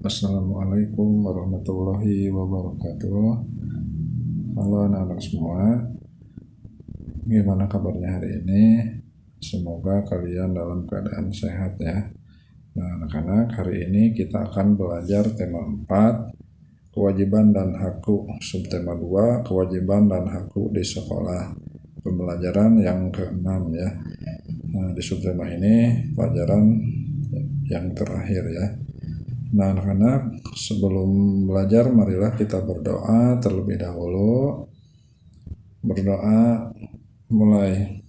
Assalamualaikum warahmatullahi wabarakatuh. Halo anak-anak semua, gimana kabarnya hari ini? Semoga kalian dalam keadaan sehat ya. Nah anak-anak, hari ini kita akan belajar tema 4, kewajiban dan hakku. Subtema 2, kewajiban dan hakku di sekolah. Pembelajaran yang ke-6 ya. Nah di subtema ini pelajaran yang terakhir ya. Nah anak-anak, sebelum belajar marilah kita berdoa terlebih dahulu. Berdoa mulai.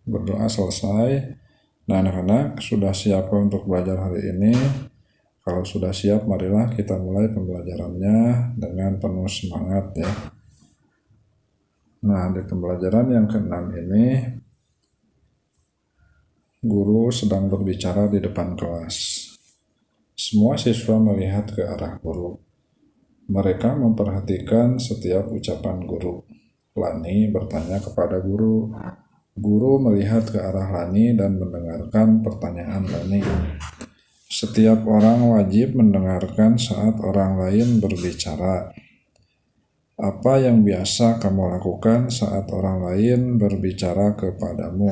Berdoa selesai. Nah anak-anak, sudah siap untuk belajar hari ini? Kalau sudah siap, marilah kita mulai pembelajarannya dengan penuh semangat ya. Nah di pembelajaran yang ke-6 ini, guru sedang berbicara di depan kelas. Semua siswa melihat ke arah guru. Mereka memperhatikan setiap ucapan guru. Lani bertanya kepada guru. Guru melihat ke arah Lani dan mendengarkan pertanyaan Lani. Setiap orang wajib mendengarkan saat orang lain berbicara. Apa yang biasa kamu lakukan saat orang lain berbicara kepadamu?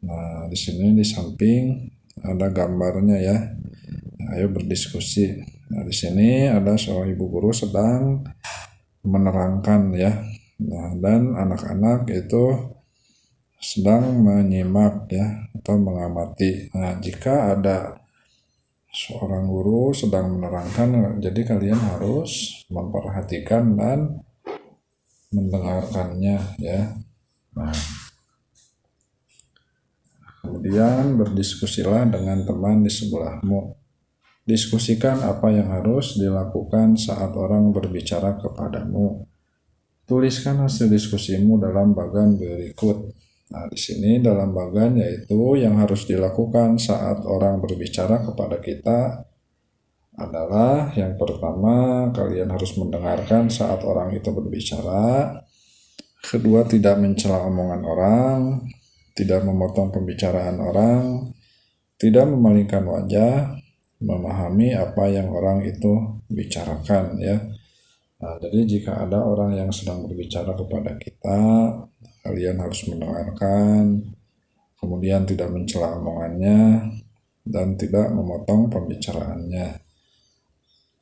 Nah, di sini di samping ada gambarnya ya. Ayo berdiskusi. Nah, di sini ada seorang ibu guru sedang menerangkan ya. Nah, dan anak-anak itu sedang menyimak ya atau mengamati. Nah, jika ada seorang guru sedang menerangkan, jadi kalian harus memperhatikan dan mendengarkannya ya. Nah, kemudian berdiskusilah dengan teman di sebelahmu. Diskusikan apa yang harus dilakukan saat orang berbicara kepadamu. Tuliskan hasil diskusimu dalam bagan berikut. Nah, di sini dalam bagan yaitu yang harus dilakukan saat orang berbicara kepada kita adalah yang pertama, kalian harus mendengarkan saat orang itu berbicara. Kedua, tidak mencela omongan orang, tidak memotong pembicaraan orang, tidak memalingkan wajah, memahami apa yang orang itu bicarakan ya. Nah, jadi jika ada orang yang sedang berbicara kepada kita, kalian harus mendengarkan, kemudian tidak mencela omongannya, dan tidak memotong pembicaraannya.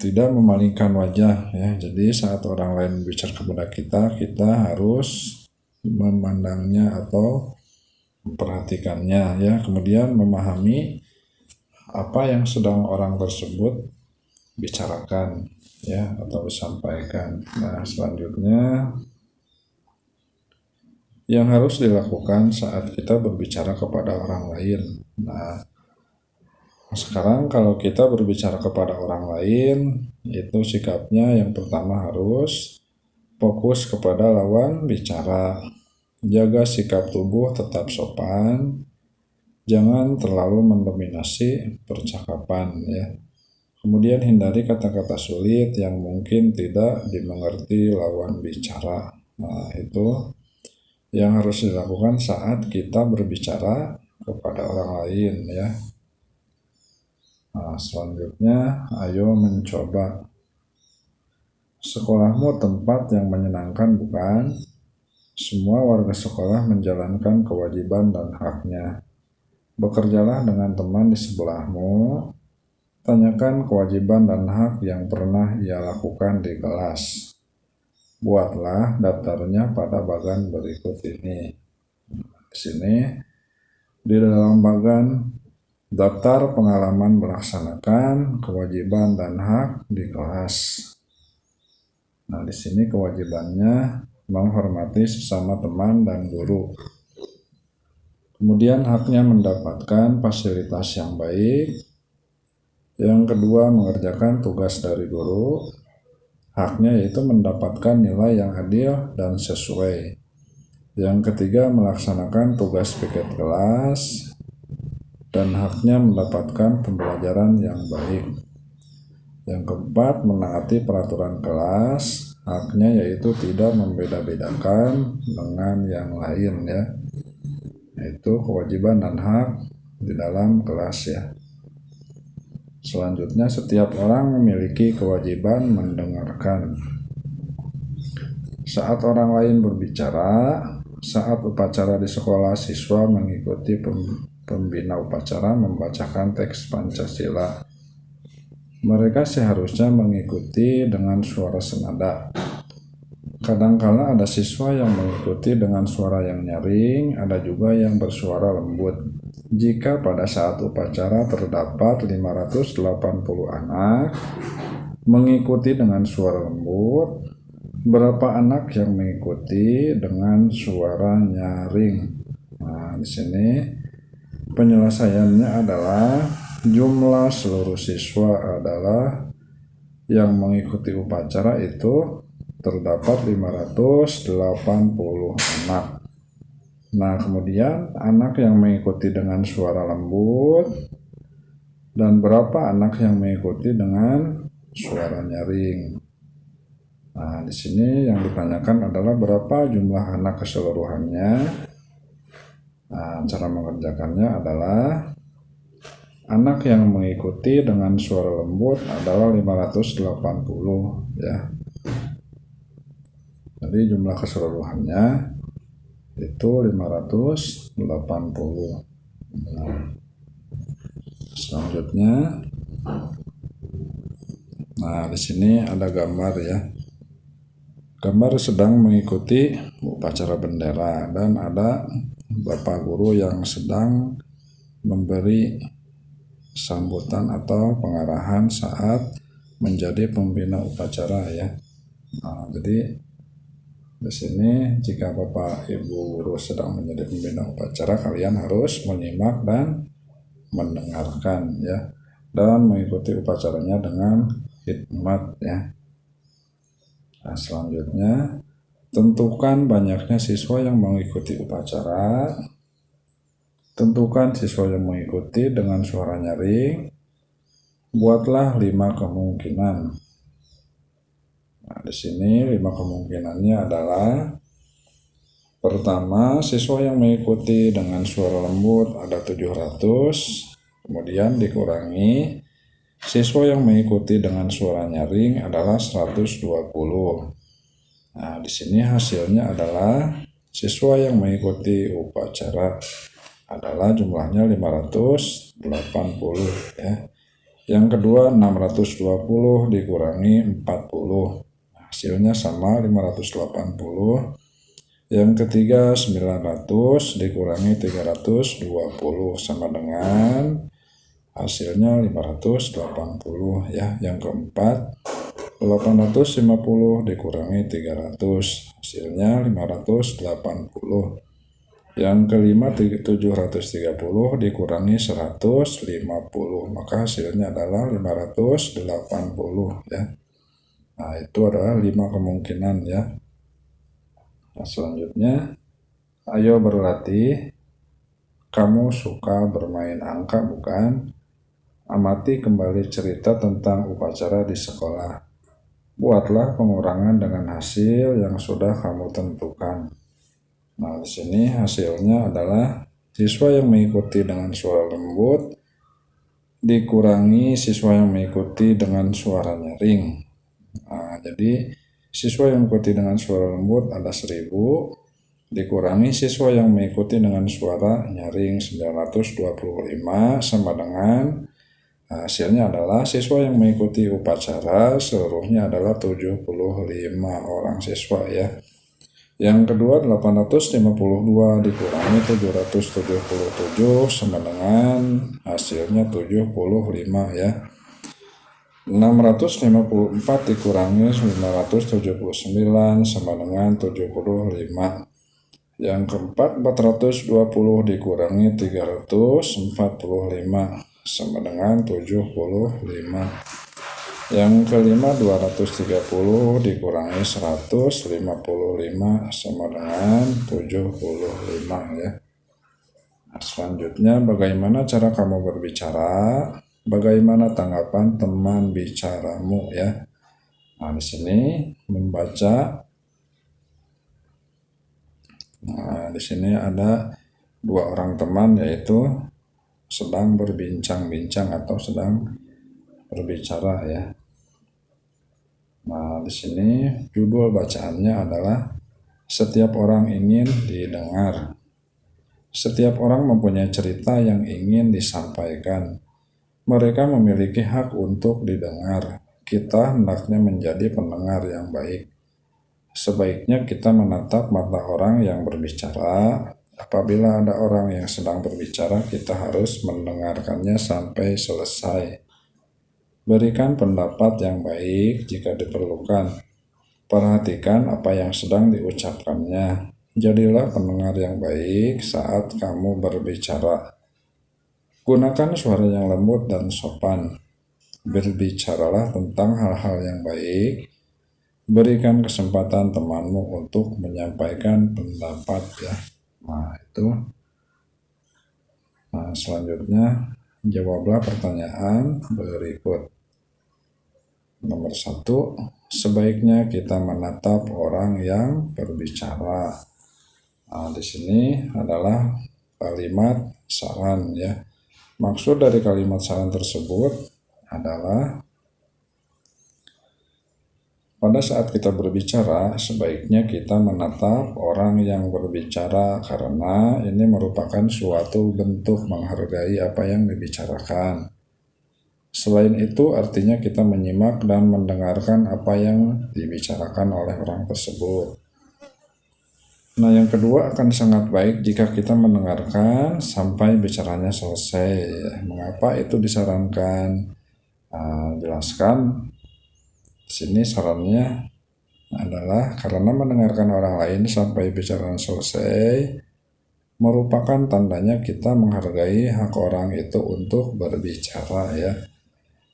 Tidak memalingkan wajah ya. Jadi saat orang lain bicara kepada kita, kita harus memandangnya atau memperhatikannya ya. Kemudian memahami apa yang sedang orang tersebut bicarakan ya atau disampaikan. Nah, selanjutnya yang harus dilakukan saat kita berbicara kepada orang lain. Nah, sekarang kalau kita berbicara kepada orang lain, itu sikapnya yang pertama harus fokus kepada lawan bicara. Jaga sikap tubuh tetap sopan. Jangan terlalu mendominasi percakapan ya. Kemudian hindari kata-kata sulit yang mungkin tidak dimengerti lawan bicara. Nah, itu yang harus dilakukan saat kita berbicara kepada orang lain ya. Nah, selanjutnya ayo mencoba. Sekolahmu tempat yang menyenangkan bukan? Semua warga sekolah menjalankan kewajiban dan haknya. Bekerjalah dengan teman di sebelahmu. Tanyakan kewajiban dan hak yang pernah ia lakukan di kelas. Buatlah daftarnya pada bagan berikut ini. Di sini di dalam bagan daftar pengalaman melaksanakan kewajiban dan hak di kelas. Nah, di sini kewajibannya menghormati sesama teman dan guru. Kemudian haknya mendapatkan fasilitas yang baik. Yang kedua, mengerjakan tugas dari guru. Haknya yaitu mendapatkan nilai yang adil dan sesuai. Yang ketiga, melaksanakan tugas piket kelas. Dan haknya mendapatkan pembelajaran yang baik. Yang keempat, menaati peraturan kelas. haknya yaitu tidak membeda-bedakan dengan yang lain ya. Itu kewajiban dan hak di dalam kelas ya. Selanjutnya, setiap orang memiliki kewajiban mendengarkan. Saat orang lain berbicara, saat upacara di sekolah, siswa mengikuti pembina upacara membacakan teks Pancasila. Mereka seharusnya mengikuti dengan suara senada. Kadangkala ada siswa yang mengikuti dengan suara yang nyaring, ada juga yang bersuara lembut. Jika pada saat upacara terdapat 580 anak mengikuti dengan suara lembut, berapa anak yang mengikuti dengan suara nyaring? Nah, di sini penyelesaiannya adalah jumlah seluruh siswa adalah yang mengikuti upacara itu terdapat 580 anak. Nah, kemudian anak yang mengikuti dengan suara lembut dan berapa anak yang mengikuti dengan suara nyaring. Nah, di sini yang ditanyakan adalah berapa jumlah anak keseluruhannya. Nah, cara mengerjakannya adalah anak yang mengikuti dengan suara lembut adalah 580 ya. Jadi jumlah keseluruhannya itu 580. Nah, selanjutnya, nah di sini ada gambar ya. Gambar sedang mengikuti upacara bendera dan ada Bapak Guru yang sedang memberi sambutan atau pengarahan saat menjadi pembina upacara ya. Nah, jadi di sini jika Bapak Ibu Guru sedang menjadi pembina upacara, kalian harus menyimak dan mendengarkan ya, dan mengikuti upacaranya dengan hikmat ya. Nah, selanjutnya, tentukan banyaknya siswa yang mengikuti upacara. Tentukan siswa yang mengikuti dengan suara nyaring. Buatlah 5 kemungkinan. Nah, di sini 5 kemungkinannya adalah: pertama, siswa yang mengikuti dengan suara lembut ada 700, kemudian dikurangi siswa yang mengikuti dengan suara nyaring adalah 120. Nah, di sini hasilnya adalah siswa yang mengikuti upacara adalah jumlahnya 580 ya. Yang kedua, 620 dikurangi 40. Hasilnya sama 580. Yang ketiga, 900 dikurangi 320 sama dengan hasilnya 580 ya. Yang keempat, 850 dikurangi 300 hasilnya 580. Yang kelima, 730 dikurangi 150 maka hasilnya adalah 580 ya. Nah, itu adalah 5 kemungkinan ya. Nah, selanjutnya, ayo berlatih. Kamu suka bermain angka bukan? Amati kembali cerita tentang upacara di sekolah. Buatlah pengurangan dengan hasil yang sudah kamu tentukan. Nah, di sini hasilnya adalah siswa yang mengikuti dengan suara lembut dikurangi siswa yang mengikuti dengan suara nyaring. Nah, jadi siswa yang mengikuti dengan suara lembut ada 1000 dikurangi siswa yang mengikuti dengan suara nyaring 925 sama dengan hasilnya adalah siswa yang mengikuti upacara seluruhnya adalah 75 orang siswa ya. Yang kedua, 852 dikurangi 777 sama dengan hasilnya 75 ya. 654 dikurangi 979 sama dengan 75. Yang keempat, 420 dikurangi 345 sama dengan 75. Yang kelima, 230 dikurangi 155 sama dengan 75 ya. Nah, selanjutnya, bagaimana cara kamu berbicara? Bagaimana tanggapan teman bicaramu ya? Nah, di sini membaca. Nah, di sini ada dua orang teman, yaitu sedang berbincang-bincang atau sedang berbicara ya. Nah, di sini judul bacaannya adalah setiap orang ingin didengar. Setiap orang mempunyai cerita yang ingin disampaikan. Mereka memiliki hak untuk didengar. Kita hendaknya menjadi pendengar yang baik. Sebaiknya kita menatap mata orang yang berbicara. Apabila ada orang yang sedang berbicara, kita harus mendengarkannya sampai selesai. Berikan pendapat yang baik jika diperlukan. Perhatikan apa yang sedang diucapkannya. Jadilah pendengar yang baik saat kamu berbicara. Gunakan suara yang lembut dan sopan. Berbicaralah tentang hal-hal yang baik. Berikan kesempatan temanmu untuk menyampaikan pendapat ya. Nah, itu. Nah, selanjutnya jawablah pertanyaan berikut. Nomor 1, sebaiknya kita menatap orang yang berbicara. Nah, di sini adalah kalimat saran ya. Maksud dari kalimat saran tersebut adalah pada saat kita berbicara, sebaiknya kita menatap orang yang berbicara karena ini merupakan suatu bentuk menghargai apa yang dibicarakan. Selain itu, artinya kita menyimak dan mendengarkan apa yang dibicarakan oleh orang tersebut. Nah, yang kedua akan sangat baik jika kita mendengarkan sampai bicaranya selesai. Mengapa itu disarankan? Jelaskan. Sini sarannya adalah karena mendengarkan orang lain sampai bicara selesai merupakan tandanya kita menghargai hak orang itu untuk berbicara ya.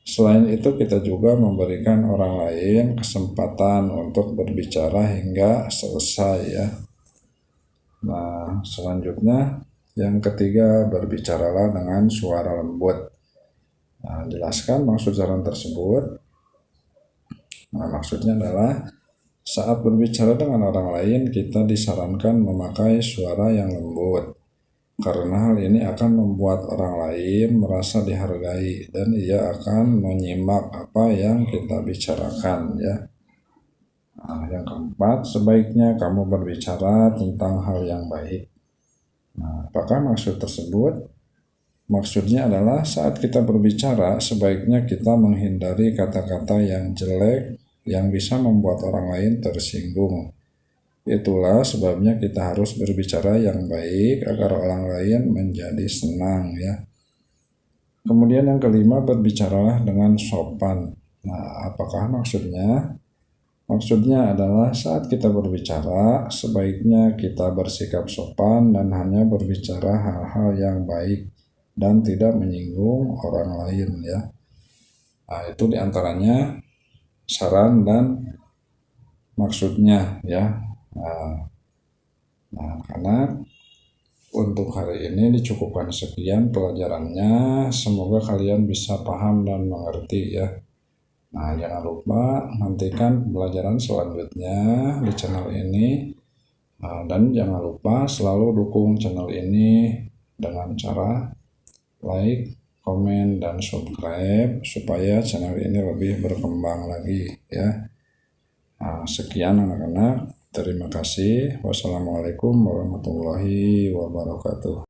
Selain itu kita juga memberikan orang lain kesempatan untuk berbicara hingga selesai ya. Nah, selanjutnya yang ketiga, berbicaralah dengan suara lembut. Nah, jelaskan maksud saran tersebut. Nah, maksudnya adalah saat berbicara dengan orang lain, kita disarankan memakai suara yang lembut. Karena hal ini akan membuat orang lain merasa dihargai dan ia akan menyimak apa yang kita bicarakan ya. Nah, yang keempat, sebaiknya kamu berbicara tentang hal yang baik. Nah, apakah maksud tersebut? Maksudnya adalah saat kita berbicara, sebaiknya kita menghindari kata-kata yang jelek yang bisa membuat orang lain tersinggung. Itulah sebabnya kita harus berbicara yang baik agar orang lain menjadi senang ya. Kemudian yang kelima, berbicaralah dengan sopan. Nah, apakah maksudnya? Maksudnya adalah saat kita berbicara, sebaiknya kita bersikap sopan dan hanya berbicara hal-hal yang baik dan tidak menyinggung orang lain ya. Nah, itu diantaranya saran dan maksudnya ya. Nah, karena untuk hari ini dicukupkan sekian pelajarannya. Semoga kalian bisa paham dan mengerti ya. Nah, jangan lupa nantikan pembelajaran selanjutnya di channel ini. Dan jangan lupa selalu dukung channel ini dengan cara like, komen, dan subscribe supaya channel ini lebih berkembang lagi ya. Sekian anak-anak, terima kasih. Wassalamualaikum warahmatullahi wabarakatuh.